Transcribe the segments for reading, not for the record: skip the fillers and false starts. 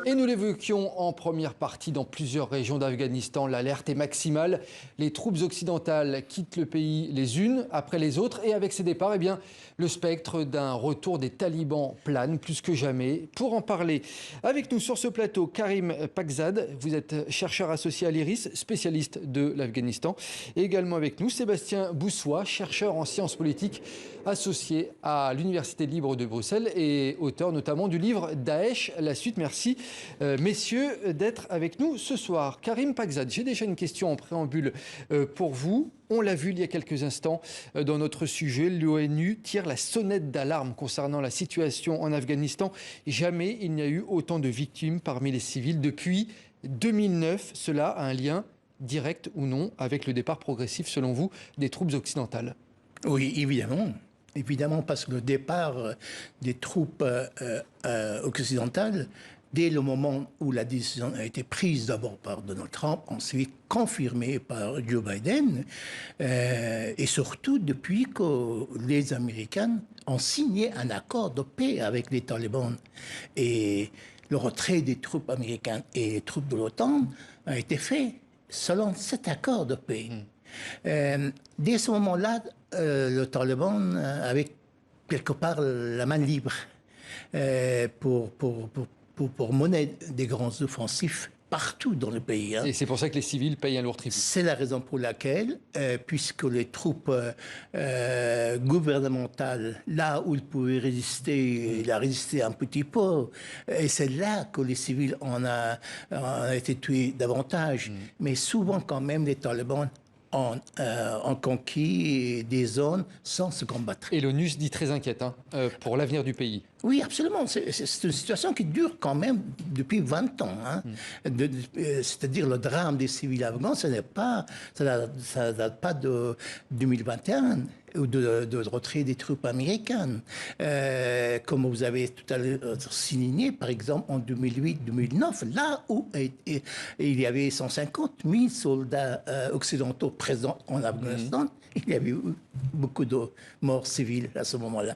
Et nous l'évoquions en première partie dans plusieurs régions d'Afghanistan. L'alerte est maximale. Les troupes occidentales quittent le pays les unes après les autres. Et avec ces départs, eh bien, le spectre d'un retour des talibans plane plus que jamais. Pour en parler avec nous sur ce plateau, Karim Pakzad, vous êtes chercheur associé à l'IRIS, spécialiste de l'Afghanistan. Et également avec nous, Sébastien Boussois, chercheur en sciences politiques associé à l'Université libre de Bruxelles et auteur notamment du livre Daesh, la suite. Merci messieurs d'être avec nous ce soir. Karim Pakzad, j'ai déjà une question en préambule pour vous. On l'a vu il y a quelques instants dans notre sujet, l'ONU tire la sonnette d'alarme concernant la situation en Afghanistan. Jamais il n'y a eu autant de victimes parmi les civils depuis 2009. Cela a un lien direct ou non avec le départ progressif, selon vous, des troupes occidentales? Oui, évidemment. Évidemment, parce que le départ des troupes occidentales, dès le moment où la décision a été prise d'abord par Donald Trump, ensuite confirmée par Joe Biden, et surtout depuis que les Américains ont signé un accord de paix avec les talibans. Et le retrait des troupes américaines et les troupes de l'OTAN a été fait selon cet accord de paix. Dès ce moment-là, le Taliban avait quelque part la main libre pour mener des grands offensifs partout dans le pays. Et c'est pour ça que les civils payent un lourd tribut. C'est la raison pour laquelle, puisque les troupes gouvernementales, là où ils pouvaient résister, il a résisté un petit peu, et c'est là que les civils ont été tués davantage. Mais souvent quand même, les talibans ont conquis des zones sans se combattre. Et l'ONU se dit très inquiète pour l'avenir du pays. Oui, absolument. C'est une situation qui dure quand même depuis 20 ans. C'est-à-dire le drame des civils afghans, ça ne date pas de 2021 ou de retrait des troupes américaines. Comme vous avez tout à l'heure signé, par exemple, en 2008-2009, là où il y avait 150 000 soldats occidentaux présents en Afghanistan, il y avait eu beaucoup de morts civiles à ce moment-là.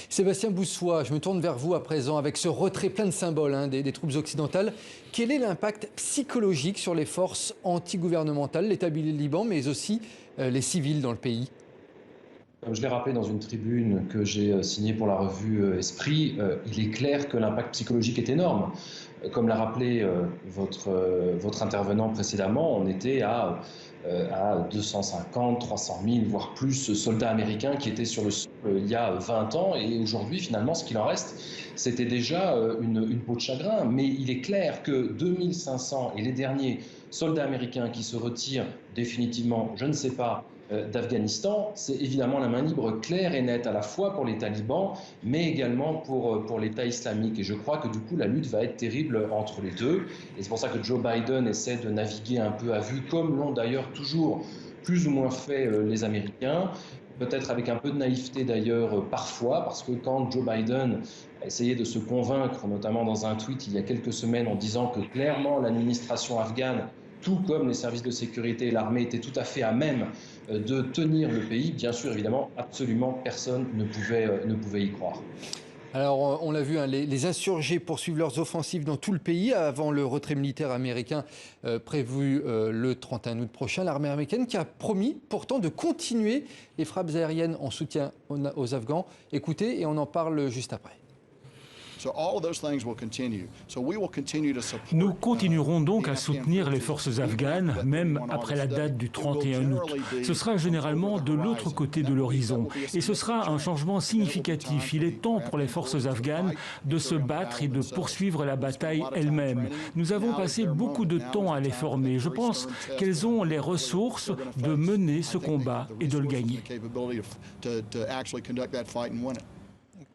Sébastien Boussois, je me tourne vers vous à présent avec ce retrait plein de symboles des troupes occidentales. Quel est l'impact psychologique sur les forces anti-gouvernementales, l'État liban, mais aussi les civils dans le pays? Comme je l'ai rappelé dans une tribune que j'ai signée pour la revue Esprit, il est clair que l'impact psychologique est énorme. Comme l'a rappelé votre intervenant précédemment, on était à 250, 300 000, voire plus soldats américains qui étaient sur le sol il y a 20 ans. Et aujourd'hui, finalement, ce qu'il en reste, c'était déjà une peau de chagrin. Mais il est clair que 2500 et les derniers soldats américains qui se retirent définitivement, je ne sais pas, d'Afghanistan, c'est évidemment la main libre claire et nette à la fois pour les talibans, mais également pour l'État islamique. Et je crois que du coup, la lutte va être terrible entre les deux. Et c'est pour ça que Joe Biden essaie de naviguer un peu à vue, comme l'ont d'ailleurs toujours plus ou moins fait les Américains. Peut-être avec un peu de naïveté d'ailleurs parfois, parce que quand Joe Biden a essayé de se convaincre, notamment dans un tweet il y a quelques semaines, en disant que clairement l'administration afghane, tout comme les services de sécurité et l'armée, étaient tout à fait à même de tenir le pays, bien sûr, évidemment, absolument personne ne pouvait y croire. Alors, on l'a vu, les insurgés poursuivent leurs offensives dans tout le pays avant le retrait militaire américain prévu le 31 août prochain. L'armée américaine qui a promis pourtant de continuer les frappes aériennes en soutien aux Afghans. Écoutez, et on en parle juste après. Nous continuerons donc à soutenir les forces afghanes, même après la date du 31 août. Ce sera généralement de l'autre côté de l'horizon. Et ce sera un changement significatif. Il est temps pour les forces afghanes de se battre et de poursuivre la bataille elle-même. Nous avons passé beaucoup de temps à les former. Je pense qu'elles ont les ressources de mener ce combat et de le gagner.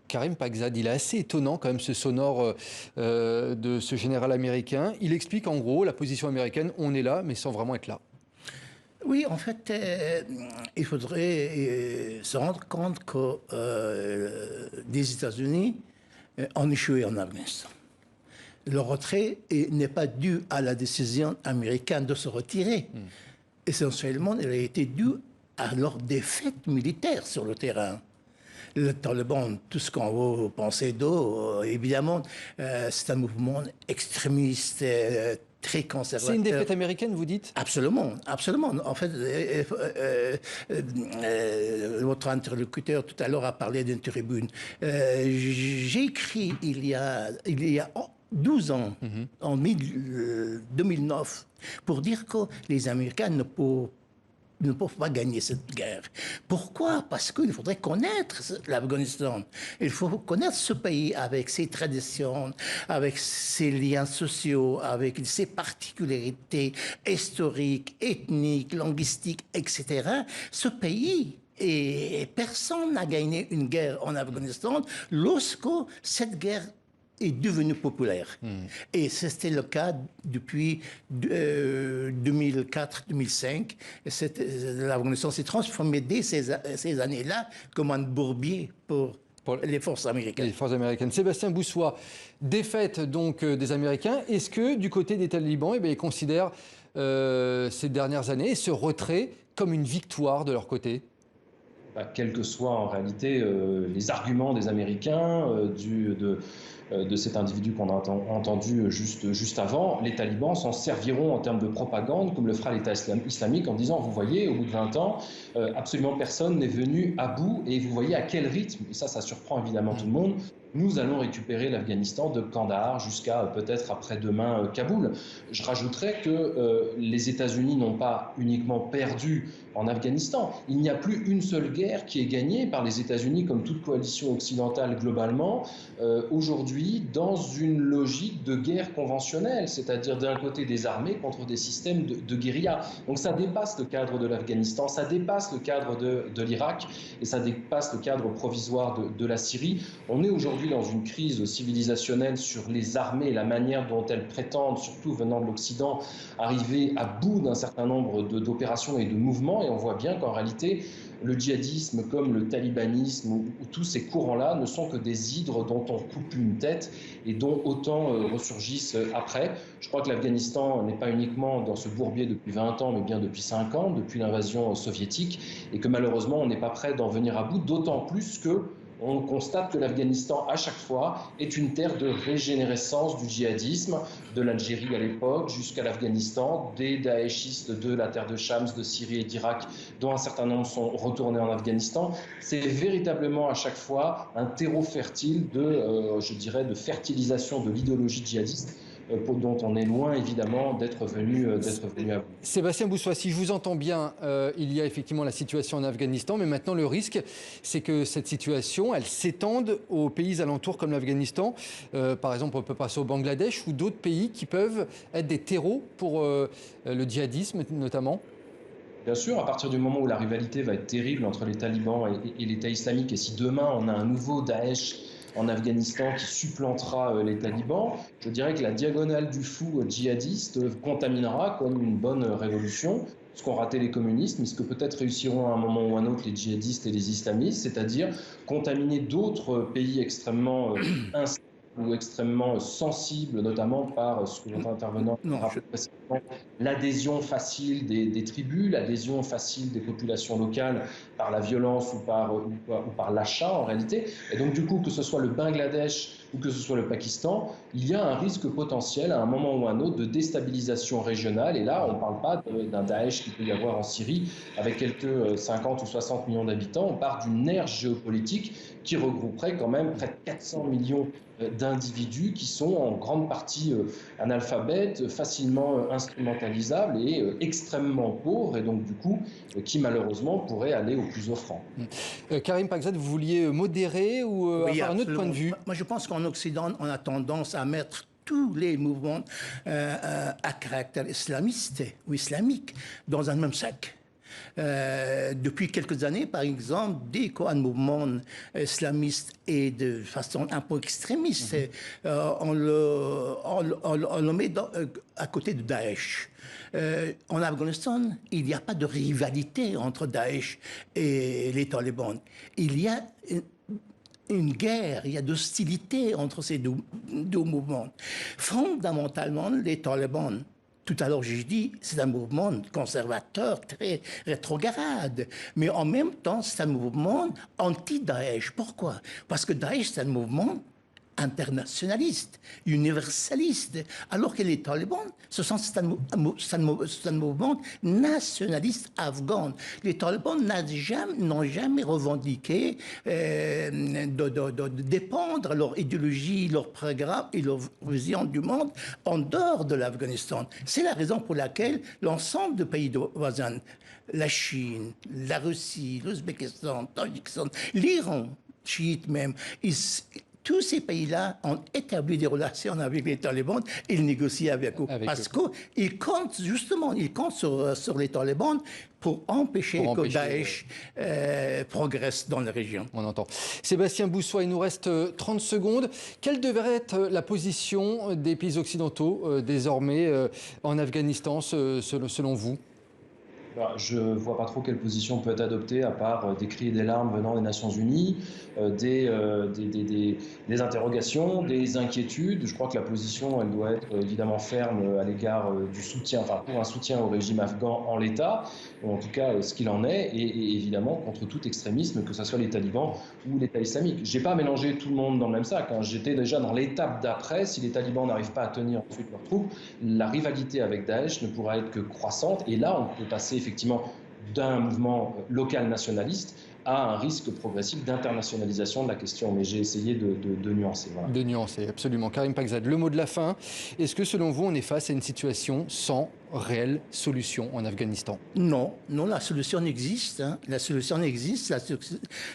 Karim Pakzad, il est assez étonnant quand même ce sonore de ce général américain. Il explique en gros la position américaine, on est là mais sans vraiment être là. Oui, en fait, il faudrait se rendre compte que les États-Unis ont échoué en Afghanistan. Le retrait n'est pas dû à la décision américaine de se retirer. Essentiellement, il a été dû à leur défaite militaire sur le terrain. Le Taliban, tout ce qu'on veut penser d'eux, évidemment, c'est un mouvement extrémiste, très conservateur. C'est une défaite américaine, vous dites? Absolument, absolument. En fait, votre interlocuteur tout à l'heure a parlé d'une tribune. J'ai écrit il y a 12 ans, en 2009, pour dire que les Américains ne peuvent pas gagner cette guerre. Pourquoi? Parce qu'il faudrait connaître l'Afghanistan. Il faut connaître ce pays avec ses traditions, avec ses liens sociaux, avec ses particularités historiques, ethniques, linguistiques, etc. Ce pays, et personne n'a gagné une guerre en Afghanistan lorsque cette guerre est devenue populaire. Et c'était le cas depuis 2004-2005. L'Afghanistan s'est transformé dès ces années-là comme un bourbier pour les forces américaines. Les forces américaines. Sébastien Boussois, défaite donc des Américains. Est-ce que du côté des talibans, ils considèrent ces dernières années ce retrait comme une victoire de leur côté? Quels que soient en réalité les arguments des Américains, de cet individu qu'on a entendu juste avant, les talibans s'en serviront en termes de propagande, comme le fera l'État islamique, en disant, vous voyez, au bout de 20 ans, absolument personne n'est venu à bout, et vous voyez à quel rythme, et ça surprend évidemment tout le monde, nous allons récupérer l'Afghanistan de Kandahar jusqu'à peut-être après-demain Kaboul. Je rajouterais que les États-Unis n'ont pas uniquement perdu en Afghanistan. Il n'y a plus une seule guerre qui est gagnée par les États-Unis, comme toute coalition occidentale globalement, aujourd'hui dans une logique de guerre conventionnelle, c'est-à-dire d'un côté des armées contre des systèmes de guérilla. Donc ça dépasse le cadre de l'Afghanistan, ça dépasse le cadre de l'Irak et ça dépasse le cadre provisoire de la Syrie. On est aujourd'hui dans une crise civilisationnelle sur les armées et la manière dont elles prétendent, surtout venant de l'Occident, arriver à bout d'un certain nombre d'opérations et de mouvements. Et on voit bien qu'en réalité, le djihadisme comme le talibanisme ou tous ces courants-là ne sont que des hydres dont on coupe une tête et dont autant ressurgissent après. Je crois que l'Afghanistan n'est pas uniquement dans ce bourbier depuis 20 ans, mais bien depuis 5 ans, depuis l'invasion soviétique, et que malheureusement, on n'est pas prêt d'en venir à bout, d'autant plus que on constate que l'Afghanistan, à chaque fois, est une terre de régénérescence du djihadisme, de l'Algérie à l'époque jusqu'à l'Afghanistan, des daéchistes de la terre de Shams, de Syrie et d'Irak, dont un certain nombre sont retournés en Afghanistan. C'est véritablement à chaque fois un terreau fertile je dirais, de fertilisation de l'idéologie djihadiste, dont on est loin évidemment d'être venu à bout. Sébastien Boussois, si je vous entends bien, il y a effectivement la situation en Afghanistan, mais maintenant le risque, c'est que cette situation, elle s'étende aux pays alentours comme l'Afghanistan. Par exemple, on peut passer au Bangladesh ou d'autres pays qui peuvent être des terreaux pour le djihadisme notamment. Bien sûr, à partir du moment où la rivalité va être terrible entre les talibans et l'État islamique, et si demain on a un nouveau Daesh en Afghanistan qui supplantera les talibans, je dirais que la diagonale du fou djihadiste contaminera comme une bonne révolution ce qu'ont raté les communistes, mais ce que peut-être réussiront à un moment ou à un autre les djihadistes et les islamistes, c'est-à-dire contaminer d'autres pays extrêmement instables ou extrêmement sensibles, notamment par ce que votre intervenant rappelait précédemment, l'adhésion facile des tribus, l'adhésion facile des populations locales par la violence ou par l'achat en réalité. Et donc du coup, que ce soit le Bangladesh ou que ce soit le Pakistan, il y a un risque potentiel à un moment ou à un autre de déstabilisation régionale. Et là, on ne parle pas d'un Daesh qu'il peut y avoir en Syrie avec quelques 50 ou 60 millions d'habitants. On parle d'une ère géopolitique qui regrouperait quand même près de 400 millions d'individus qui sont en grande partie analphabètes, facilement instrumentalisables et extrêmement pauvres, et donc du coup qui malheureusement pourraient aller au plus offrant. Karim Pakzad, vous vouliez modérer ou avoir un autre point de vue? Moi je pense qu'en Occident on a tendance à mettre tous les mouvements à caractère islamiste ou islamique dans un même sac. Depuis quelques années, par exemple, dès qu'un mouvement islamiste est de façon un peu extrémiste, on le met à côté de Daesh. En Afghanistan, il n'y a pas de rivalité entre Daesh et les talibans. Il y a une guerre, il y a d'hostilité entre ces deux mouvements. Fondamentalement, les talibans Tout à l'heure, j'ai dit, c'est un mouvement conservateur très rétrograde. Mais en même temps, c'est un mouvement anti-Daesh. Pourquoi? Parce que Daesh, c'est un mouvement internationaliste, universaliste, alors que les talibans, c'est un mouvement nationaliste afghan. Les talibans n'ont jamais revendiqué de dépendre leur idéologie, leur programme et leur vision du monde en dehors de l'Afghanistan. C'est la raison pour laquelle l'ensemble des pays voisins, la Chine, la Russie, l'Ouzbékistan, le Tadjikistan, l'Iran, chiite même, tous ces pays-là ont établi des relations avec les talibans et ils négocient avec eux. Parce qu'ils comptent, justement, sur les talibans pour empêcher que Daesh progresse dans la région. On entend. Sébastien Boussois, il nous reste 30 secondes. Quelle devrait être la position des pays occidentaux désormais en Afghanistan, selon vous ? Je ne vois pas trop quelle position peut être adoptée, à part des cris et des larmes venant des Nations Unies, des interrogations, des inquiétudes. Je crois que la position, elle doit être évidemment ferme à l'égard du soutien, enfin pour un soutien au régime afghan en l'état, ou en tout cas ce qu'il en est, et évidemment contre tout extrémisme, que ce soit les talibans ou l'État islamique. Je n'ai pas mélangé tout le monde dans le même sac. J'étais déjà dans l'étape d'après. Si les talibans n'arrivent pas à tenir ensuite leurs troupes, la rivalité avec Daesh ne pourra être que croissante. Et là, on peut passer effectivement d'un mouvement local nationaliste à un risque progressif d'internationalisation de la question. Mais j'ai essayé de nuancer. Voilà. De nuancer, absolument. Karim Pakzad, le mot de la fin. Est-ce que selon vous, on est face à une situation sans réelle solution en Afghanistan? Non, la solution existe. Hein. La solution existe.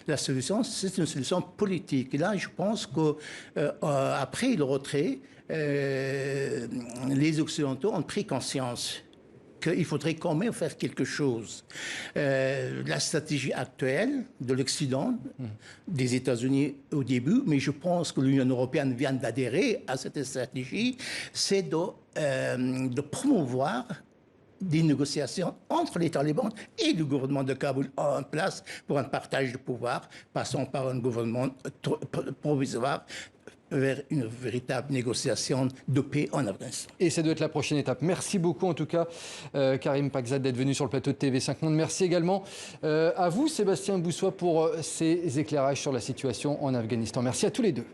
La solution, c'est une solution politique. Et là, je pense qu'après le retrait, les Occidentaux ont pris conscience qu'il faudrait quand même faire quelque chose. La stratégie actuelle de l'Occident, des États-Unis au début, mais je pense que l'Union européenne vient d'adhérer à cette stratégie, c'est de promouvoir des négociations entre les talibans et le gouvernement de Kaboul en place pour un partage de pouvoir, passant par un gouvernement provisoire vers une véritable négociation de paix en Afghanistan. Et ça doit être la prochaine étape. Merci beaucoup en tout cas, Karim Pakzad, d'être venu sur le plateau de TV5 Monde. Merci également à vous, Sébastien Boussois, pour ces éclairages sur la situation en Afghanistan. Merci à tous les deux.